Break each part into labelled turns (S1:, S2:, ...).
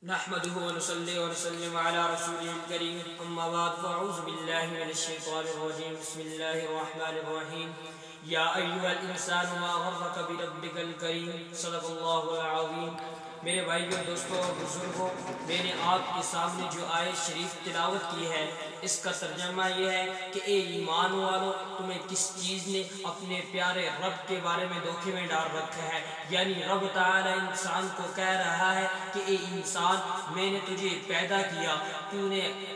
S1: نحمده ونصلي ونسلم على رسوله الكريم اما بعد فاعوذ بالله من الشيطان الرجيم بسم الله الرحمن الرحيم يا ايها الانسان ما غرك بربك الكريم صدق الله العظيم۔ میرے بھائیوں، دوستوں اور بزرگوں، میں نے آپ کے سامنے جو آیت شریف تلاوت کی ہے اس کا ترجمہ یہ ہے کہ اے ایمان والو، تمہیں کس چیز نے اپنے پیارے رب کے بارے میں دھوکے میں ڈال رکھا ہے۔ یعنی رب تعالی انسان کو کہہ رہا ہے کہ اے انسان، میں نے تجھے پیدا کیا،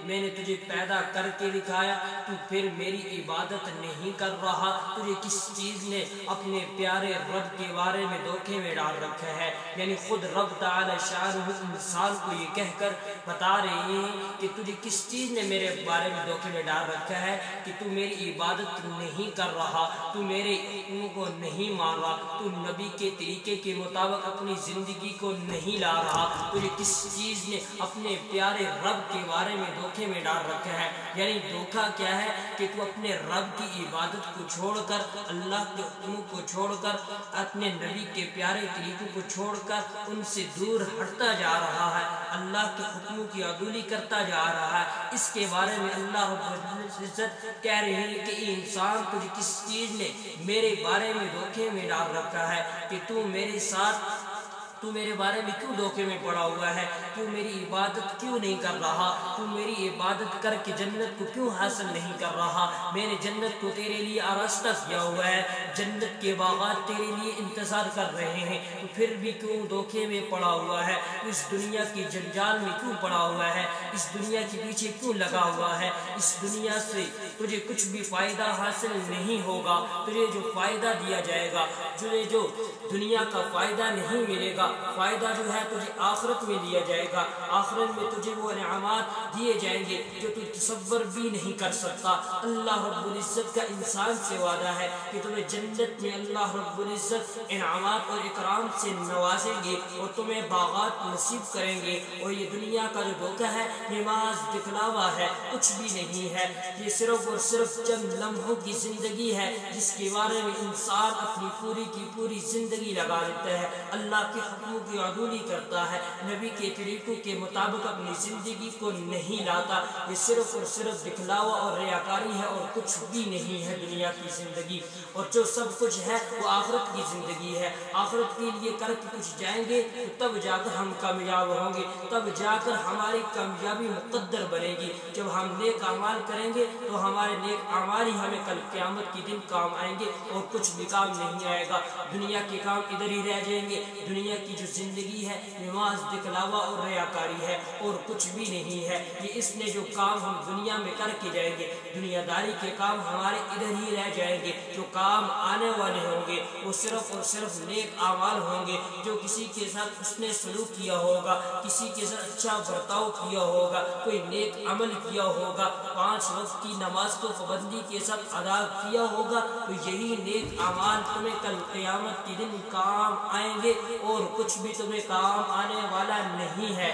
S1: میں نے تجھے پیدا کر کے دکھایا، تو پھر میری عبادت نہیں کر رہا۔ تجھے کس چیز نے اپنے پیارے رب کے بارے میں دھوکے میں ڈال رکھا ہے۔ یعنی خود رب تعالی شانہ انسان کو یہ کہہ کر بتا رہے ہیں کہ تجھے کس چیز نے میرے بارے میں دھوکے میں ڈال رکھا ہے کہ تو میری عبادت نہیں کر رہا، تو میرے حکموں کو نہیں مان رہا، تو نبی کے طریقے کے مطابق اپنی زندگی کو نہیں لا رہا۔ تجھے کس چیز نے اپنے پیارے رب کے بارے میں دھوکے میں ڈال رکھا ہے۔ یعنی دھوکہ کیا ہے کہ تو اپنے رب کی عبادت کو چھوڑ کر، اللہ کے حکموں کو چھوڑ کر، اپنے نبی کے پیارے طریقوں کو چھوڑ کر ان سے دور ہٹتا جا رہا ہے، اللہ کے حکموں کی عدولی کرتا جا رہا ہے۔ اس کے بارے میں اللہ رب العزت کہہ رہے ہیں کہ اے انسان، تجھے کس چیز نے میرے بارے میں دھوکے میں ڈال رکھا ہے کہ تو میرے بارے میں کیوں دھوکے میں پڑا ہوا ہے؟ تو میری عبادت کیوں نہیں کر رہا؟ تو میری عبادت کر کے جنت کو کیوں حاصل نہیں کر رہا؟ میں نے جنت کو تیرے لیے آراستہ کیا ہوا ہے، جنت کے باغات تیرے لیے انتظار کر رہے ہیں، تو پھر بھی کیوں دھوکے میں پڑا ہوا ہے؟ تو اس دنیا کی جنجال میں کیوں پڑا ہوا ہے؟ اس دنیا کے پیچھے کیوں لگا ہوا ہے؟ اس دنیا سے تجھے کچھ بھی فائدہ حاصل نہیں ہوگا۔ تجھے جو فائدہ دیا جائے گا، تجھے جو دنیا کا فائدہ نہیں ملے گا، فائدہ جو ہے تجھے آخرت میں دیا جائے گا۔ آخرت میں تجھے وہ انعامات دیے جائیں گے جو تو تصور بھی نہیں کر سکتا۔ اللہ رب العزت کا انسان سے وعدہ ہے کہ تمہیں جنت میں اللہ رب العزت انعامات اور اکرام سے نوازیں گے اور تمہیں باغات نصیب کریں گے۔ اور یہ دنیا کا جو دھوکہ ہے، یہ محض دکھلاوا ہے، کچھ بھی نہیں ہے۔ یہ صرف اور صرف چند لمحوں کی زندگی ہے جس کے بارے میں انسان اپنی پوری کی پوری زندگی لگا دیتا ہے، اللہ کے حکموں کی عدولی کرتا ہے، نبی کے طریقوں کے مطابق اپنی زندگی کو نہیں لاتا۔ یہ صرف اور صرف دکھلاوا اور ریاکاری ہے اور کچھ بھی نہیں ہے دنیا کی زندگی۔ اور جو سب کچھ ہے وہ آخرت کی زندگی ہے۔ آخرت کے لیے کر کے کچھ جائیں گے تو تب جا کر ہم کامیاب ہوں گے، تب جا کر ہماری کامیابی مقدر بنے گی۔ جب ہم نیک اعمال کریں گے تو ہمارے نیک اعمال ہی ہمیں کل قیامت کے دن کام آئیں گے اور کچھ بھی کام نہیں آئے گا۔ دنیا کے کام ادھر ہی رہ جائیں گے۔ دنیا کی جو زندگی ہے یہ محض دکھلاوا اور ریاکاری ہے اور کچھ بھی نہیں ہے۔ یہ اس نے جو کام ہم دنیا میں کر کے جائیں گے، دنیا داری کے کام ہمارے ادھر ہی رہ جائیں گے۔ جو کام آنے والے ہوں گے وہ صرف اور صرف نیک اعمال ہوں گے، جو کسی کے ساتھ اس نے سلوک کیا ہوگا، کسی کے ساتھ اچھا برتاؤ کیا ہوگا، کوئی نیک عمل کیا ہوگا، 5 وقت کی نماز کو پابندی کے ساتھ ادا کیا ہوگا، تو یہی نیک اعمال تمہیں کل قیامت کے دن کام آئیں گے اور کچھ بھی تمہیں کام آنے والا نہیں ہے۔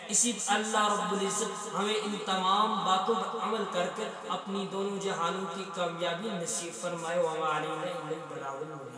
S1: اسی اللہ رب العزت ہمیں ان تمام باتوں پر عمل کر کر اپنی دونوں جہانوں کی کامیابی نصیب فرمائے۔ وما علینا الا البلاغ المبین۔